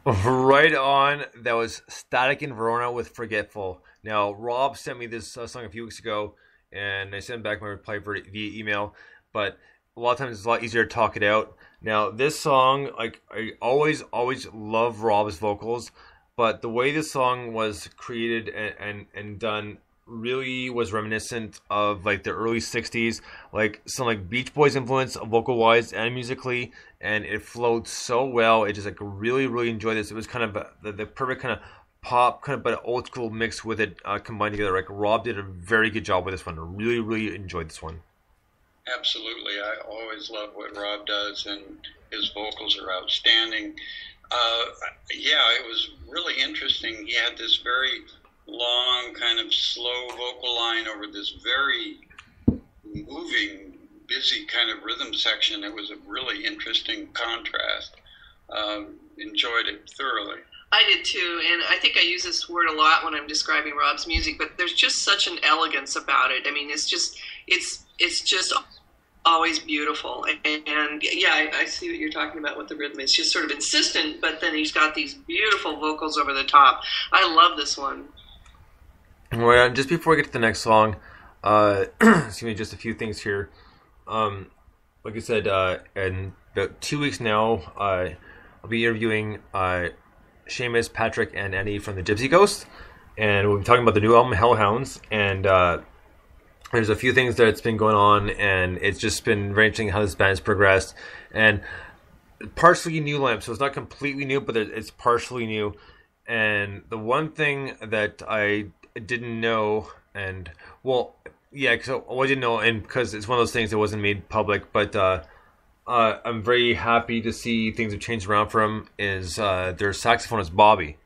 Right on. That was Static in Verona with Forgetful. Now, Rob sent me this song a few weeks ago, and I sent back my reply via email. But a lot of times it's a lot easier to talk it out. Now, this song, like I always love Rob's vocals, but the way this song was created and done really was reminiscent of like the early 60s, like some like Beach Boys influence vocal wise and musically, and it flowed so well. It just like really enjoyed this. It was kind of the perfect kind of pop kind of but old school mix with it combined together. Like Rob did a very good job with this one. I really enjoyed this one. Absolutely. I always love what Rob does, and his vocals are outstanding. Yeah, it was really interesting. He had this very long, kind of slow vocal line over this very moving, busy kind of rhythm section. It was a really interesting contrast. Enjoyed it thoroughly. I did too, and I think I use this word a lot when I'm describing Rob's music, but there's just such an elegance about it. I mean, it's just always beautiful. And yeah, I see what you're talking about with the rhythm. It's just sort of insistent, but then he's got these beautiful vocals over the top. I love this one. Well, just before we get to the next song, excuse me, just a few things here. Like I said, in about 2 weeks now, I'll be interviewing Seamus, Patrick, and Annie from the Gypsy Ghost, and we'll be talking about the new album, Hellhounds, and there's a few things that's been going on, and it's just been very interesting how this band's progressed, and partially new lineup, so it's not completely new, but it's partially new, and the one thing that I didn't know, and well, yeah, cause I didn't know, and because it's one of those things that wasn't made public, but I'm very happy to see things have changed around for him. Is their saxophonist Bobby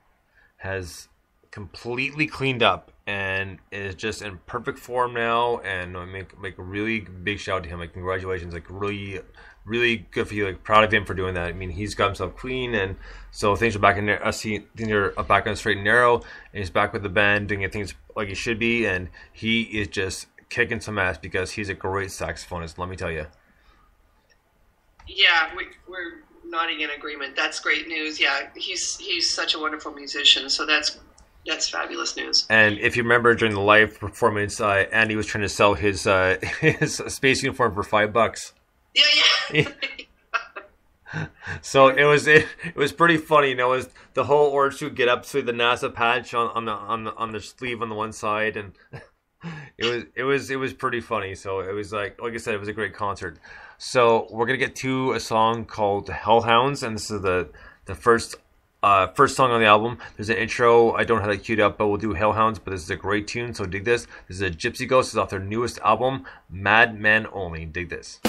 has completely cleaned up and is just in perfect form now, and I make a really big shout out to him. Like congratulations, like really good for you. Like proud of him for doing that. I mean, he's got himself clean, and so things are back in there. Things are back on straight and narrow, and he's back with the band doing things like he should be, and he is just kicking some ass because he's a great saxophonist. Let me tell you. Yeah, we're nodding in agreement. That's great news. Yeah, he's such a wonderful musician. So that's fabulous news. And if you remember during the live performance, Andy was trying to sell his space uniform for $5. Yeah. So it was pretty funny. You know, it was the whole orange suit get up to the NASA patch on the sleeve on the one side, and it was pretty funny. So it was like I said, it was a great concert. So we're gonna get to a song called Hellhounds, and this is the first song on the album. There's an intro. I don't have that queued up, but we'll do Hellhounds. But this is a great tune, so dig this. This is a Gypsy Ghost. This is off their newest album, Madman Only. Dig this.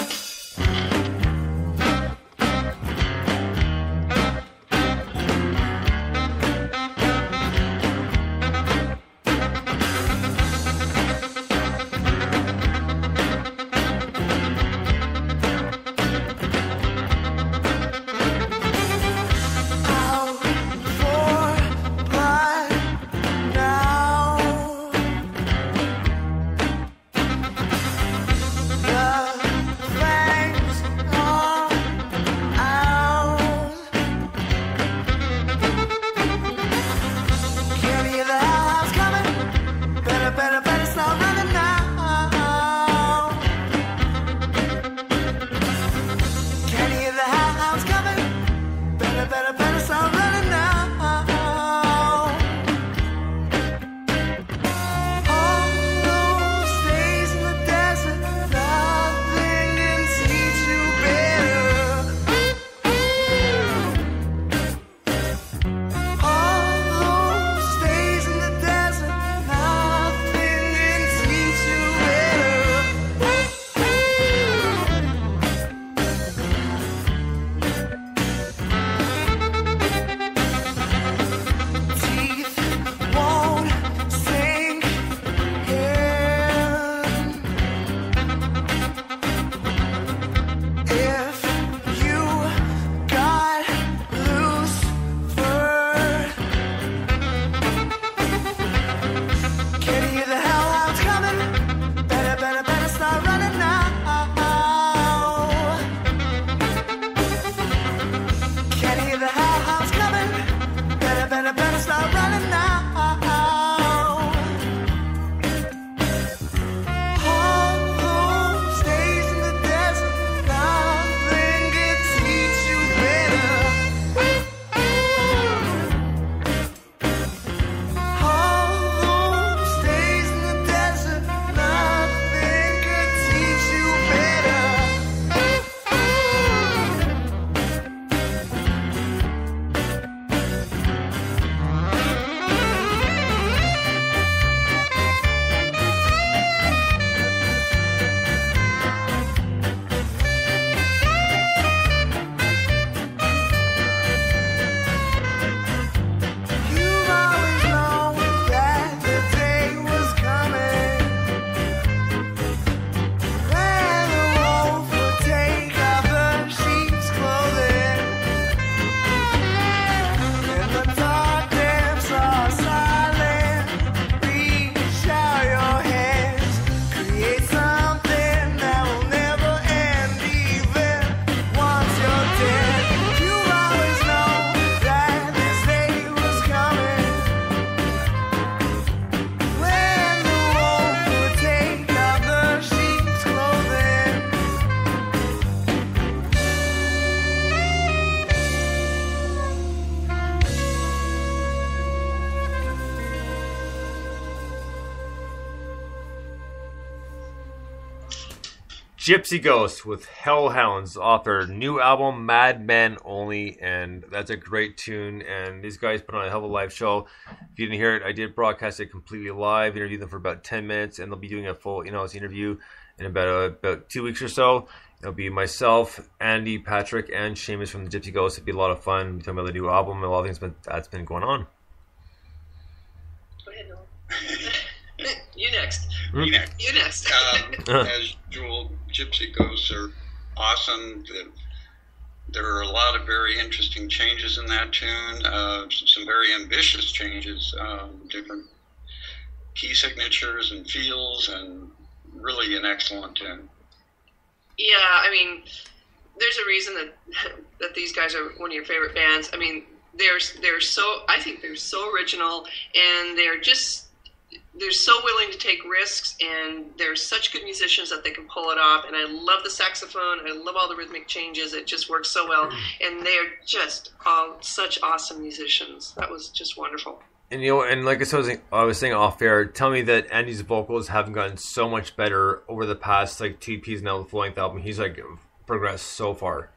Gypsy Ghost with Hellhounds off their new album Mad Men Only, and that's a great tune. And these guys put on a hell of a live show. If you didn't hear it, I did broadcast it completely live, interviewed them for about 10 minutes, and they'll be doing a full in-house interview in about 2 weeks or so. It'll be myself, Andy, Patrick, and Seamus from the Gypsy Ghost. It'll be a lot of fun. We'll be talking about the new album and a lot of things that's been going on. Go ahead, Noel. You next. You next. You next. As usual, Gypsy Ghosts are awesome. There are a lot of very interesting changes in that tune. Some very ambitious changes, different key signatures and feels, and really an excellent tune. Yeah, I mean, there's a reason that these guys are one of your favorite bands. I mean, I think they're so original, and they're so willing to take risks, and they're such good musicians that they can pull it off. And I love the saxophone. I love all the rhythmic changes. It just works so well. And they're just all such awesome musicians. That was just wonderful. And and like I was saying off air, tell me that Andy's vocals haven't gotten so much better over the past 2 EPs now, the full-length album. He's progressed so far.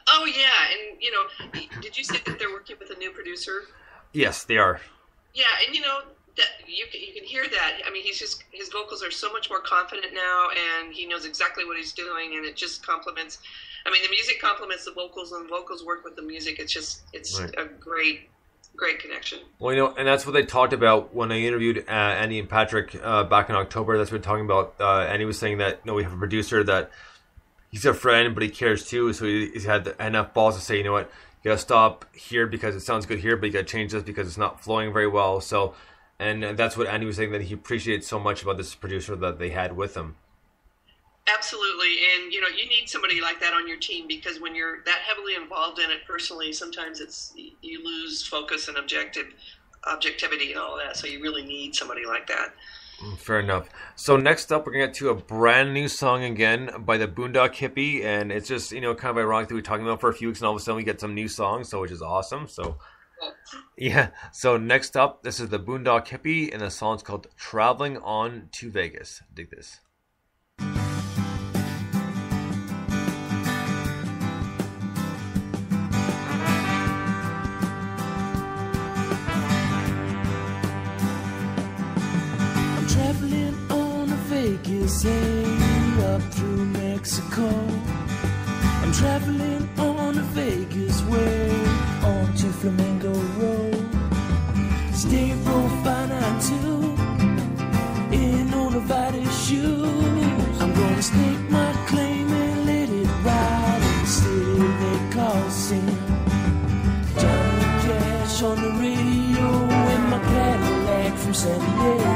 Oh yeah, and did you say that they're working with a new producer? Yes, they are. Yeah, and that you can hear that. I mean, his vocals are so much more confident now, and he knows exactly what he's doing, and it just complements. I mean, the music complements the vocals, and the vocals work with the music. It's right. A great connection. Well, and that's what they talked about when I interviewed Andy and Patrick back in October. That's what we're talking about. Andy was saying that we have a producer that he's a friend, but he cares too. So he's had enough balls to say, you know what, you gotta stop here because it sounds good here, but you gotta change this because it's not flowing very well. So, and that's what Andy was saying, that he appreciates so much about this producer that they had with him. Absolutely, and you need somebody like that on your team, because when you're that heavily involved in it personally, sometimes you lose focus and objectivity and all that. So you really need somebody like that. Fair enough. So next up, we're gonna get to a brand new song again by the Boondock Hippie, and it's just kind of ironic that we're talking about for a few weeks, and all of a sudden we get some new songs, which is awesome. So yeah. So next up, this is the Boondock Hippie, and the song's called "Traveling On to Vegas." Dig this. Traveling on to Vegas, up through Mexico. I'm traveling on to Vegas way, on to Flamingo Road. State Road 592, in Olivares shoes. I'm gonna stake my claim and let it ride in the city they call sin. Johnny Cash on the radio in my Cadillac from San Diego.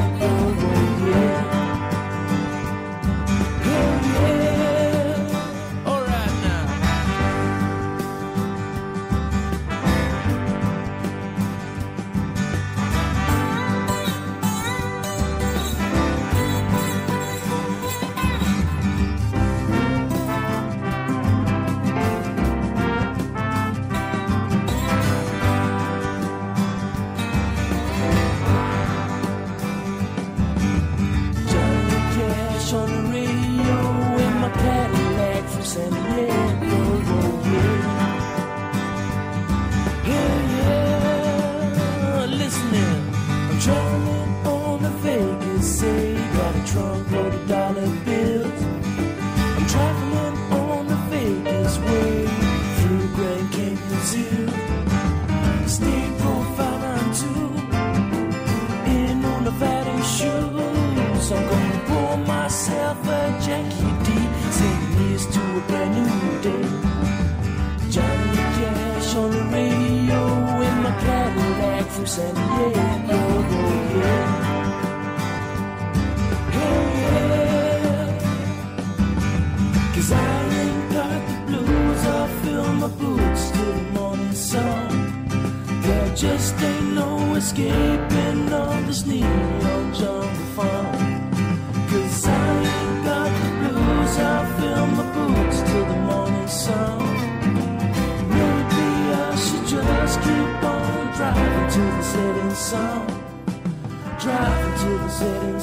Driving to the setting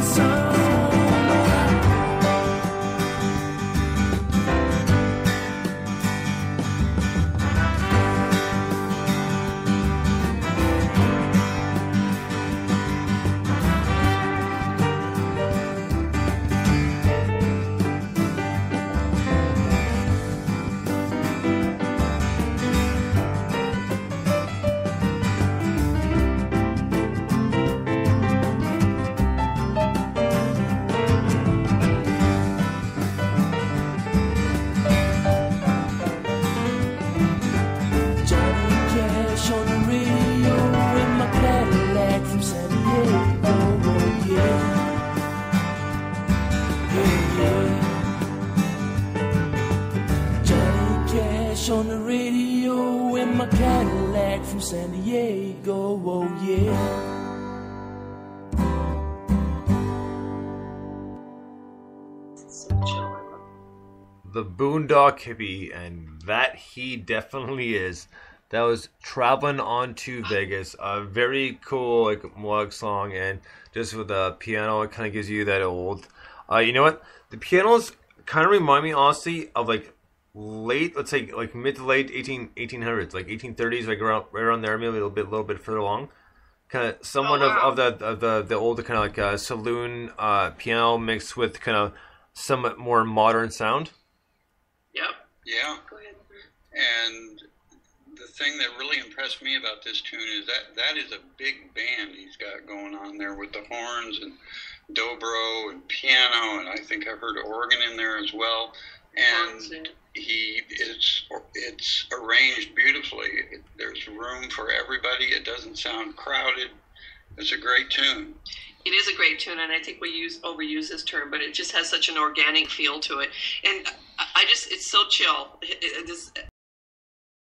sun. flash on the radio in my Cadillac from San Diego, oh yeah. So chill. The Boondock Hippie, and that he definitely is. That was Traveling on to Vegas. A very cool like melodic song, and just with the piano, it kind of gives you that old. You know what? The pianos kind of remind me, honestly, of like late, let's say like mid to late 1800s, like 1830s, like around right around there, maybe a little bit further along. Kind of somewhat of the older kind of like saloon piano mixed with kind of somewhat more modern sound. Yep. Yeah. Go ahead. And the thing that really impressed me about this tune is that is a big band he's got going on there with the horns and dobro and piano, and I think I heard organ in there as well. And it's arranged beautifully. There's room for everybody. It doesn't sound crowded. It's a great tune. It is a great tune, and I think we overuse this term, but it just has such an organic feel to it. And it's so chill.